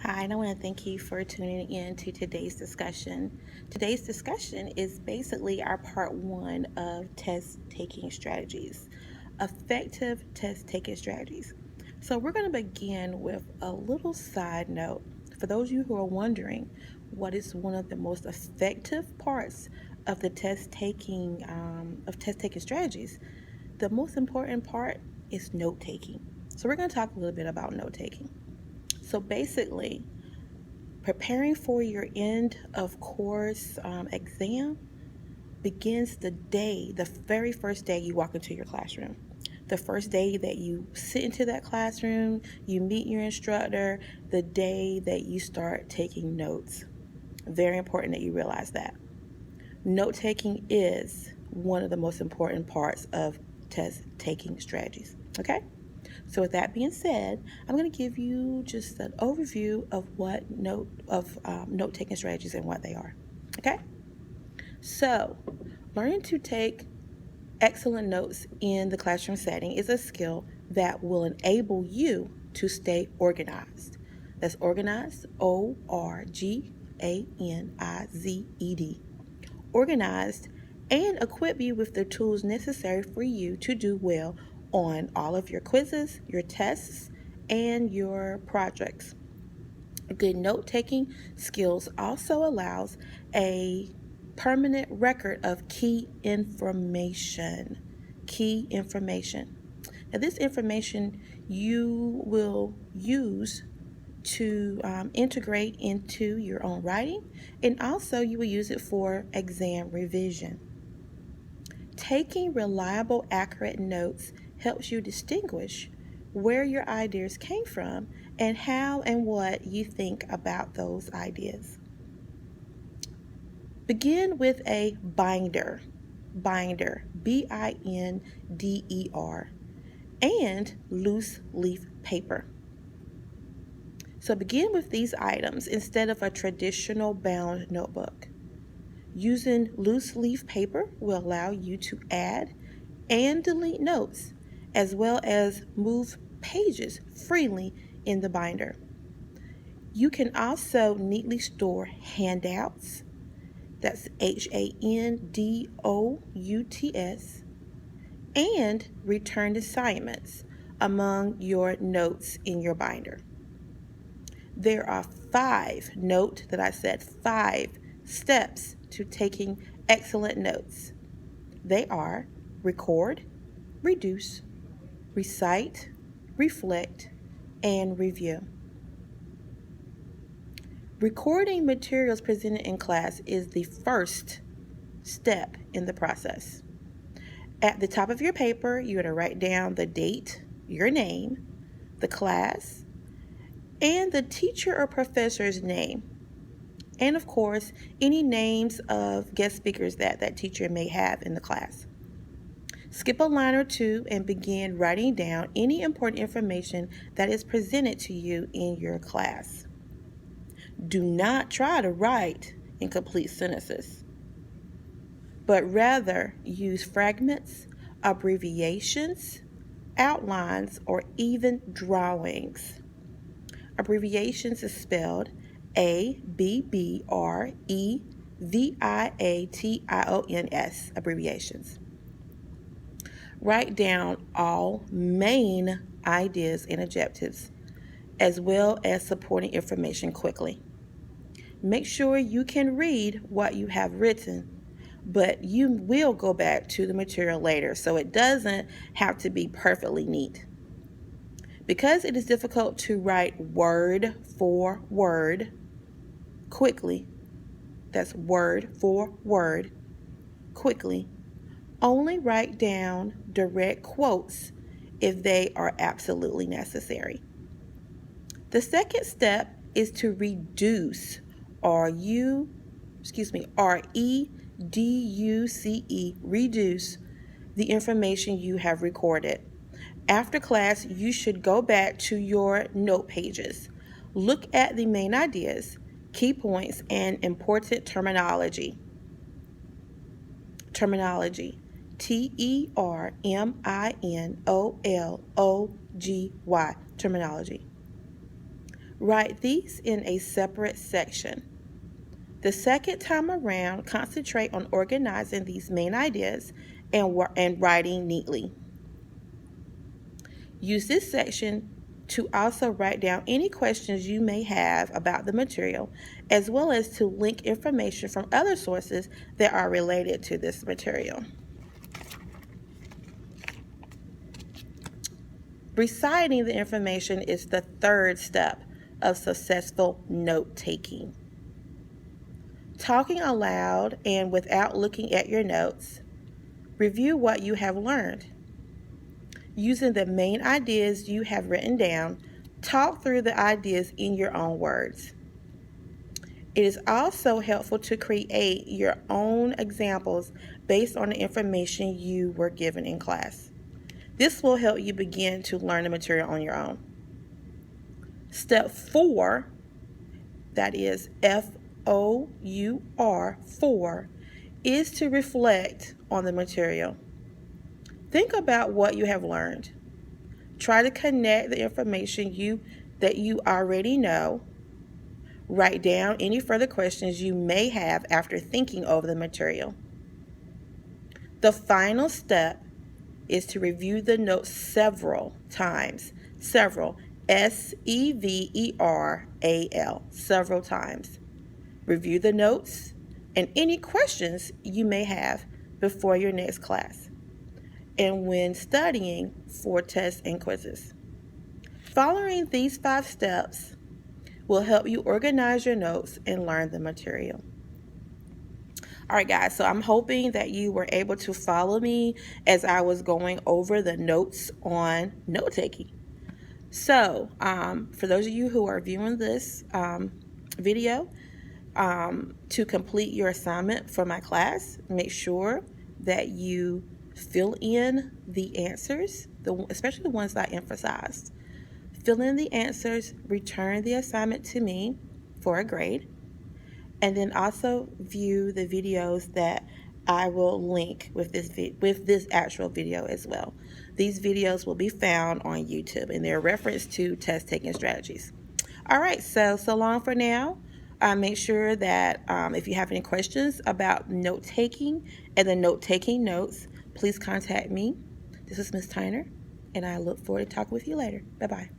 Hi, and I want to thank you for tuning in to today's discussion. Today's discussion is basically our part one of test taking strategies, effective test taking strategies. So, we're going to begin with a little side note. For those of you who are wondering what is one of the most effective parts of the test taking strategies, the most important part is note taking. So, we're going to talk a little bit about note taking. So basically, preparing for your end of course exam begins the very first day you walk into your classroom. The first day that you sit into that classroom, you meet your instructor, the day that you start taking notes. Very important that you realize that. Note taking is one of the most important parts of test taking strategies. Okay? So with that being said, I'm going to give you just an overview of what note-taking strategies and what they are. Okay? So, learning to take excellent notes in the classroom setting is a skill that will enable you to stay organized. That's organized, ORGANIZED. Organized and equip you with the tools necessary for you to do well on all of your quizzes, your tests, and your projects. Good note-taking skills also allows a permanent record of key information. Key information. Now, this information you will use to integrate into your own writing, and also you will use it for exam revision. Taking reliable, accurate notes helps you distinguish where your ideas came from and how and what you think about those ideas. Begin with a binder, B-I-N-D-E-R, and loose leaf paper. So begin with these items instead of a traditional bound notebook. Using loose leaf paper will allow you to add and delete notes, as well as move pages freely in the binder. You can also neatly store handouts, that's HANDOUTS, and returned assignments among your notes in your binder. There are 5 steps to taking excellent notes. They are record, reduce, recite, reflect, and review. Recording materials presented in class is the first step in the process. At the top of your paper, you're going to write down the date, your name, the class, and the teacher or professor's name. And of course, any names of guest speakers that teacher may have in the class. Skip a line or two and begin writing down any important information that is presented to you in your class. Do not try to write in complete sentences, but rather use fragments, abbreviations, outlines, or even drawings. Abbreviations is spelled ABBREVIATIONS, abbreviations. Write down all main ideas and objectives, as well as supporting information quickly. Make sure you can read what you have written, but you will go back to the material later, so it doesn't have to be perfectly neat. Because it is difficult to write word for word quickly, that's word for word quickly, only write down direct quotes if they are absolutely necessary. The second step is to reduce, R-E-D-U-C-E, reduce the information you have recorded. After class, you should go back to your note pages. Look at the main ideas, key points, and important terminology. Terminology. TERMINOLOGY. Terminology. Write these in a separate section. The second time around, concentrate on organizing these main ideas and writing neatly. Use this section to also write down any questions you may have about the material, as well as to link information from other sources that are related to this material. Reciting the information is the third step of successful note-taking. Talking aloud and without looking at your notes, review what you have learned. Using the main ideas you have written down, talk through the ideas in your own words. It is also helpful to create your own examples based on the information you were given in class. This will help you begin to learn the material on your own. Step 4, that is FOUR, 4, is to reflect on the material. Think about what you have learned. Try to connect the information that you already know. Write down any further questions you may have after thinking over the material. The final step is to review the notes several times. Several, SEVERAL, several times. Review the notes and any questions you may have before your next class and when studying for tests and quizzes. Following these 5 steps will help you organize your notes and learn the material. All right, guys, so I'm hoping that you were able to follow me as I was going over the notes on note-taking. So, for those of you who are viewing this video, to complete your assignment for my class, make sure that you fill in the answers, especially the ones that I emphasized. Fill in the answers, return the assignment to me for a grade, and then also view the videos that I will link with this actual video as well. These videos will be found on YouTube, and they're a reference to test-taking strategies. All right, so long for now. Make sure that if you have any questions about note-taking and the note-taking notes, please contact me. This is Ms. Tyner, and I look forward to talking with you later. Bye-bye.